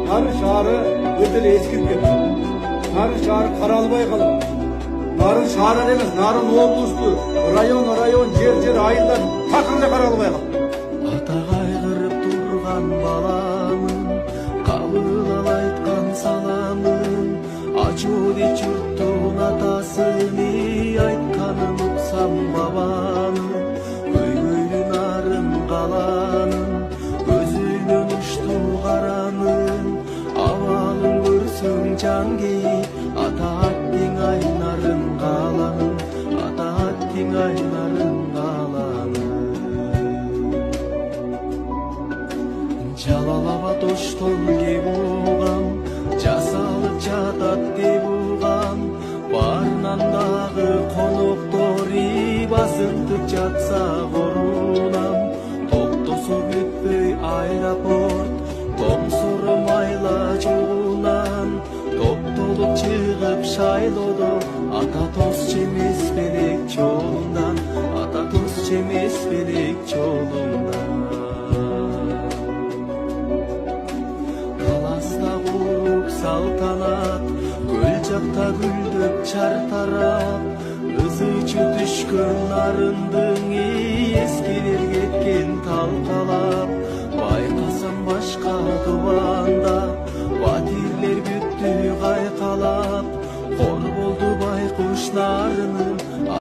Nарын шаары өте ескіріп кетті. Нарын шаары қаралбай қалған. Нарын шаары емес, Нарын облысты, район, жер айылдар тақырда қаралбай қалды. Ата қайғырып тұрған баламын, қабыл айтқан саламын. Ачуды жұрттың атасыны айтқанын ұқсам бабаның. Көйгөйлі нарын қаланың, көзінен ұшты қараның. Авалын көрсің жан кейіп, ата аттың айнарын қаланың. Ата аттың айнарын қаланың. Жалалаба тоштон кеп уғам, жасалып жатат деп уғам. Барнандағы қонақтары басынтып жатса қорунам. Тоқтосып өтпөй аэропорт, тоңсоры майла жолунан. Топтолуп чыгып шайлоодо, ата тоз жемес белек жолундан. Ата тоз жемес белек жолундан. Салтанат, көл жақта гүлдөп чартарап, ызычы түшкөн нарындың ескерер кеткен талқалап.